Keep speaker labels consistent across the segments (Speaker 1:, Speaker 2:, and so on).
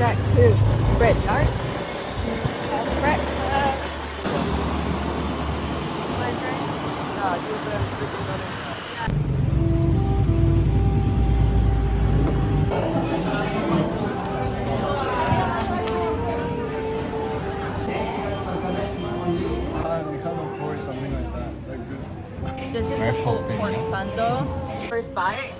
Speaker 1: Gojek to Bread Yards. Have breakfast.
Speaker 2: We can't afford something like that. They're good.
Speaker 1: This is a pulled pork sando. First bite.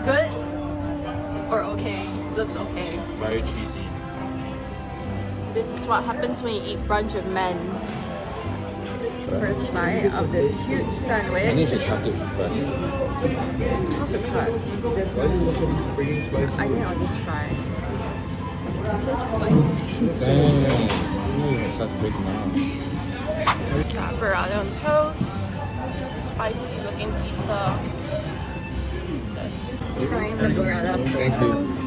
Speaker 1: Good or okay? Looks okay.
Speaker 3: Very cheesy.
Speaker 1: This is what happens when you eat brunch with men. First bite of this huge sandwich.
Speaker 3: I need to cut it first.
Speaker 1: How to cut this
Speaker 3: Why is it so freaking spicy?
Speaker 1: I think I'll just try. It's so spicy.
Speaker 3: Dang, such big mouth.
Speaker 1: Burrata on toast. Spicy looking pizza. This. Trying the burrata on
Speaker 3: Thank you.
Speaker 1: toast.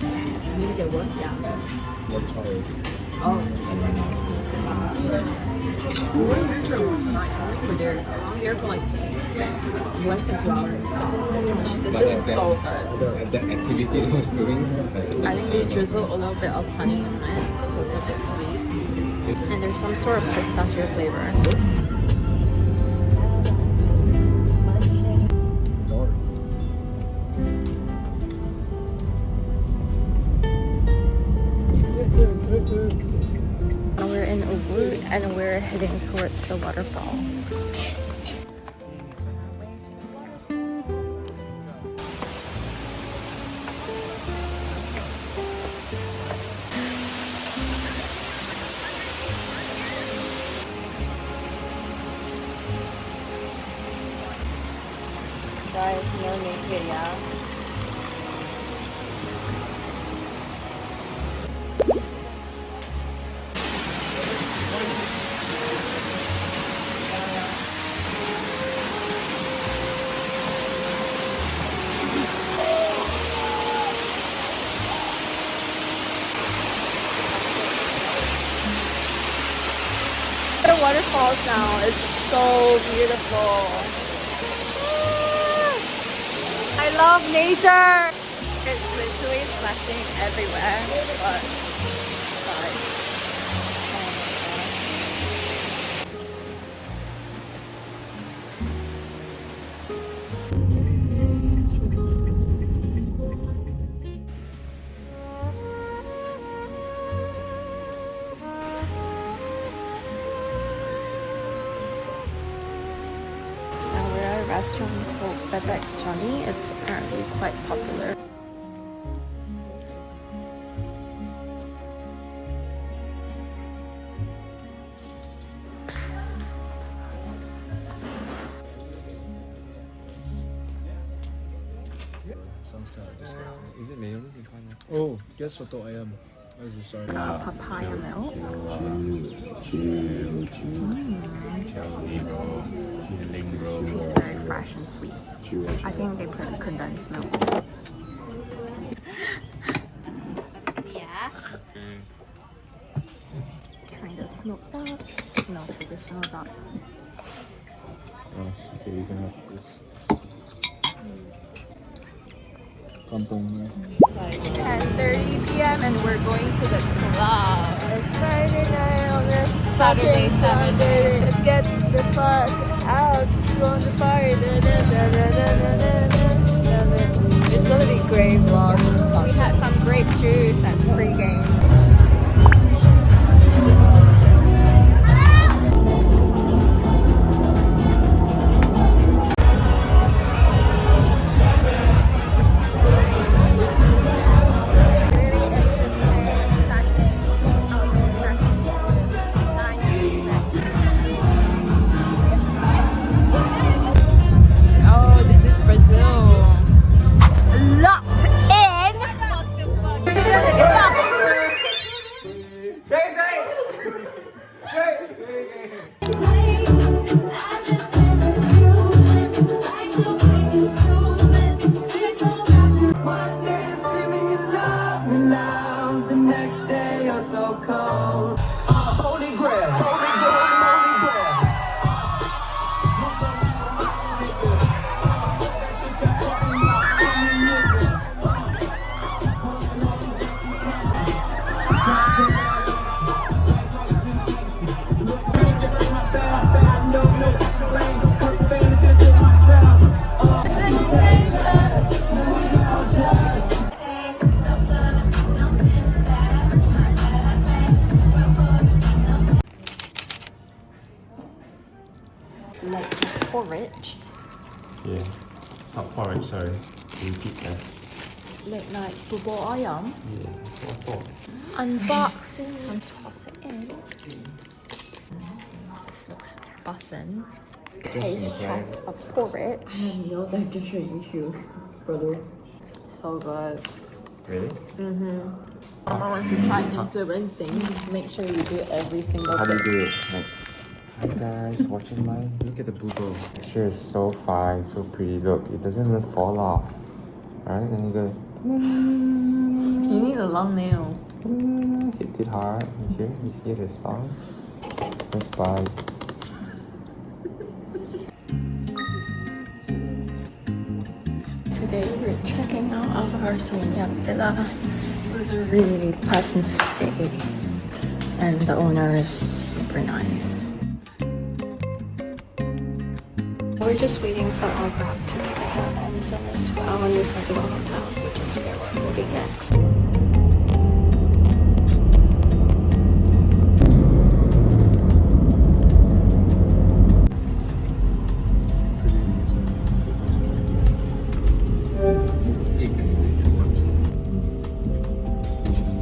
Speaker 1: You need to get one? Yeah.
Speaker 3: What color?
Speaker 1: Oh, it's here for like less than 2 hours. This is so good.
Speaker 3: The activity I was doing.
Speaker 1: I think they drizzle a little bit of honey in it, so it's a bit sweet. And there's some sort of pistachio flavor. We're in Ubud and we're heading towards the waterfall. Guys, no naked, yeah? The waterfalls now is so beautiful. I love nature. It's literally splashing everywhere, but restaurant called Bebek, Joni. It's apparently quite popular.
Speaker 2: Sounds kind of disgusting.
Speaker 3: Is it mayonnaise in China?
Speaker 2: Oh, guess soto ayam. As a starter.
Speaker 1: Papaya milk. Tastes very fresh and sweet. I think they put condensed milk. Kind of smoked duck. No, traditional duck.
Speaker 3: Oh, okay, you can have this. Kampong.
Speaker 1: 10:30 p.m. and we're going to the club. It's Friday night on the Saturday. Let's get the fuck out. Go on the party. It's gonna be great vlog. We had some grape juice that's pre-game. Locked in. porridge.
Speaker 3: Yeah. It's not porridge, sorry. Repeat that.
Speaker 1: Late night bubur ayam.
Speaker 3: Yeah. What?
Speaker 1: Unboxing and toss it in. This looks bussin'. Taste test of porridge.
Speaker 4: No digestion issue, brother.
Speaker 1: So good.
Speaker 3: Really?
Speaker 1: Mama wants to try influencing. Make sure you do every single
Speaker 3: How do you
Speaker 1: thing.
Speaker 3: do it? Like, hi guys, watching my. Look at the bubur. Texture is so fine, so pretty. Look, it doesn't even fall off. Alright, then you go.
Speaker 1: You need a long nail.
Speaker 3: Hit it hard. You hear the song? First bite.
Speaker 1: Today we're checking out of our Seminyak villa. It was a really pleasant stay, and the owner is super nice. We're just waiting for our Grab to pick us up and send us to our Nusa Dua hotel, which is where we're moving next.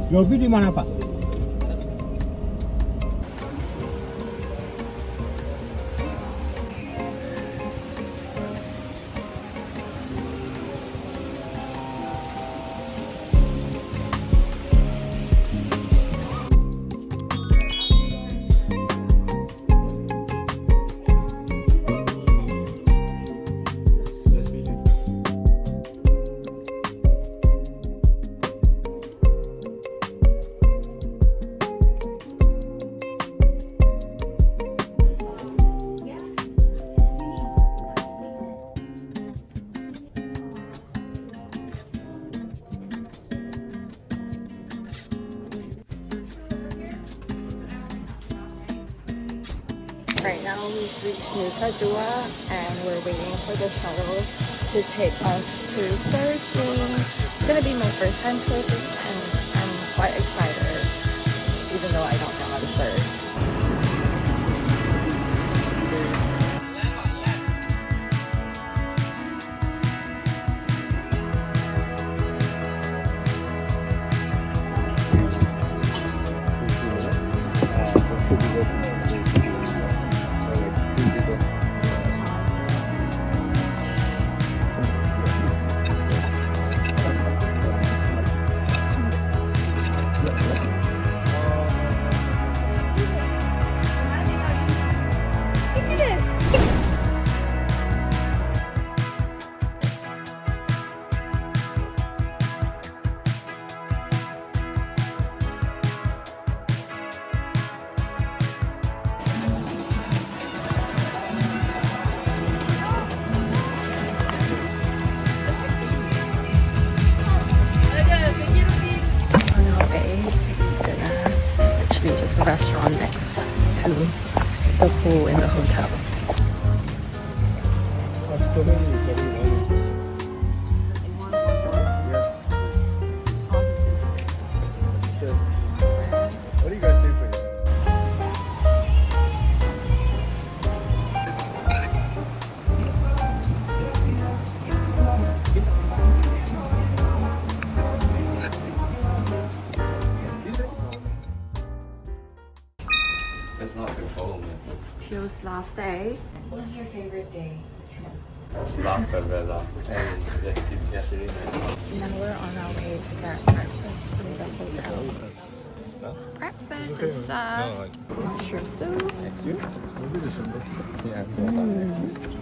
Speaker 5: Lobby di mana, Pak?
Speaker 1: Right now we've reached Nusa Dua and we're waiting for the shuttle to take us to surfing. It's gonna be my first time surfing and I'm quite excited even though I don't know how to surf. A restaurant next to the pool in the hotel.
Speaker 2: What do you guys say for you?
Speaker 3: It's not control, man.
Speaker 1: It's Teo's last day.
Speaker 4: What's your favorite day?
Speaker 3: Last Favela. And yesterday night.
Speaker 1: Now we're on our way to get breakfast from the hotel. Breakfast is served. Mushroom soup.
Speaker 2: Next year? Maybe December. Yeah, next year.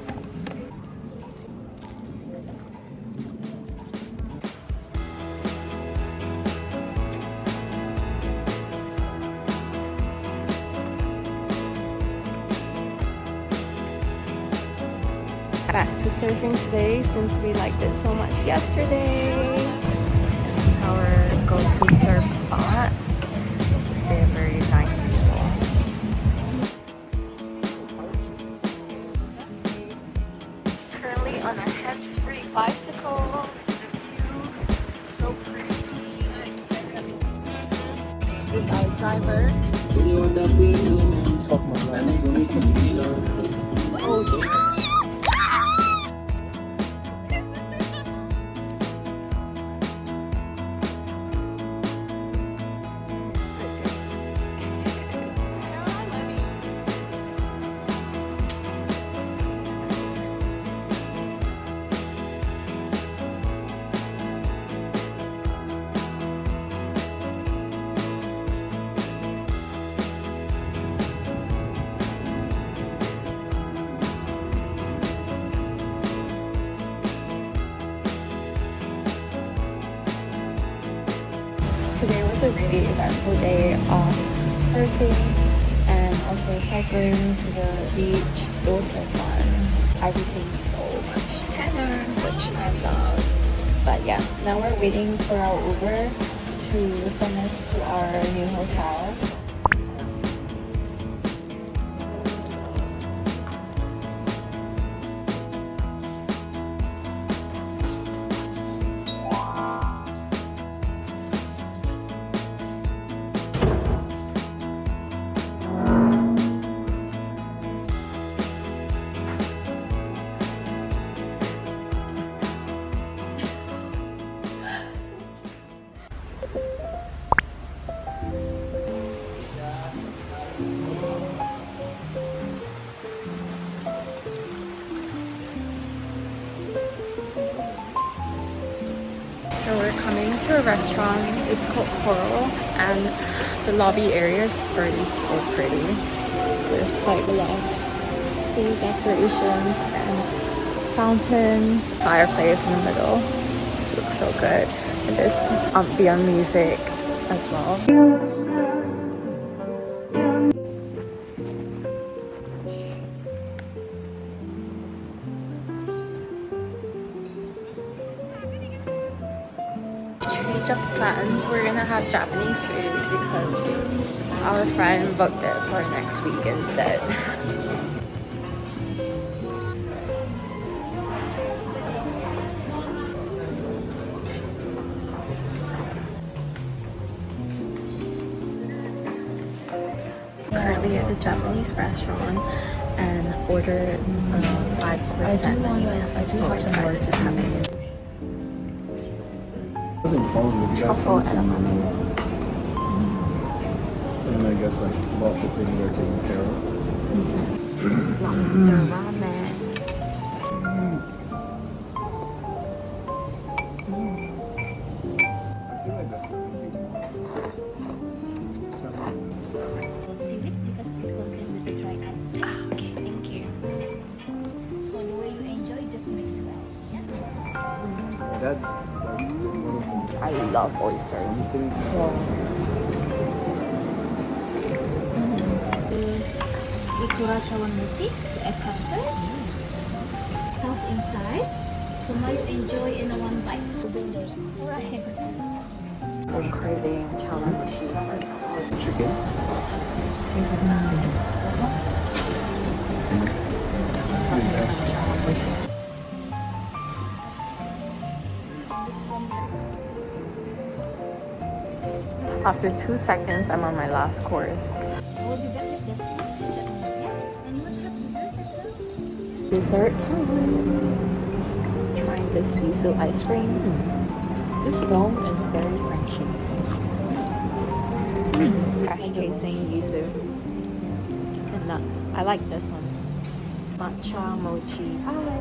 Speaker 1: Back to surfing today since we liked it so much yesterday. This is our go-to surf spot. They're very nice people. Currently on a hands-free bicycle. So pretty. This is our driver.
Speaker 2: Fuck my life.
Speaker 1: a really eventful day of surfing and also cycling to the beach. It was so fun. I became so much tanner, which I love. But yeah, now we're waiting for our Uber to send us to our new hotel. So we're coming to a restaurant. It's called Peril, and the lobby area is already so pretty. There's like a lot of cool decorations and fountains, fireplace in the middle. Just looks so good. And there's ambient music as well. Change of plans. We're gonna have Japanese food because our friend booked it for next week instead. Currently at a Japanese restaurant and ordered a 5-course set menu, and I'm so excited to have it. Truffle edamame.
Speaker 2: And I guess like lots of things are taken care of.
Speaker 1: Lobster ramen.
Speaker 2: I feel like that's
Speaker 5: Seaweed because it's contained with the dry ice.
Speaker 1: Okay, thank you.
Speaker 5: So the way you enjoy, just mix well. Yeah.
Speaker 2: that
Speaker 1: I love oysters.
Speaker 5: Ikura chawanmushi, the egg custard. Sauce inside. So now you enjoy in a one bite. Right.
Speaker 1: I'm craving chawanmushi for some
Speaker 2: chicken.
Speaker 1: After 2 seconds, I'm on my last course.
Speaker 5: We'll be back with dessert. Yeah. And you want to have dessert as well?
Speaker 1: Dessert time. Trying this yuzu ice cream. This foam is very crunchy. Fresh tasting yuzu and nuts. I like this one. Matcha mochi pie.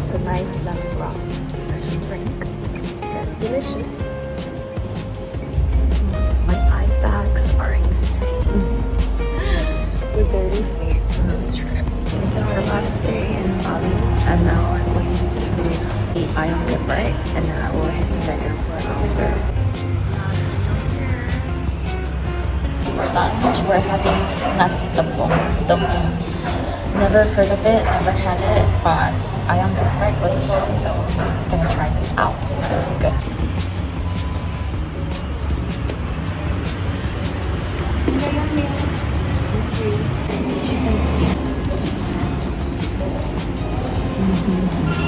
Speaker 1: It's a nice lemongrass refreshing drink. Very delicious. My eye bags are insane. We're barely asleep on this trip. It's our last day in Bali, and now we're going to eat Ayam, Bebek, and then I will head to the airport after. For lunch, we're having Nasi Tempong. Never heard of it, never had it, but Ayam Bebek was close, so I'm gonna try this out. It looks good. Thank you.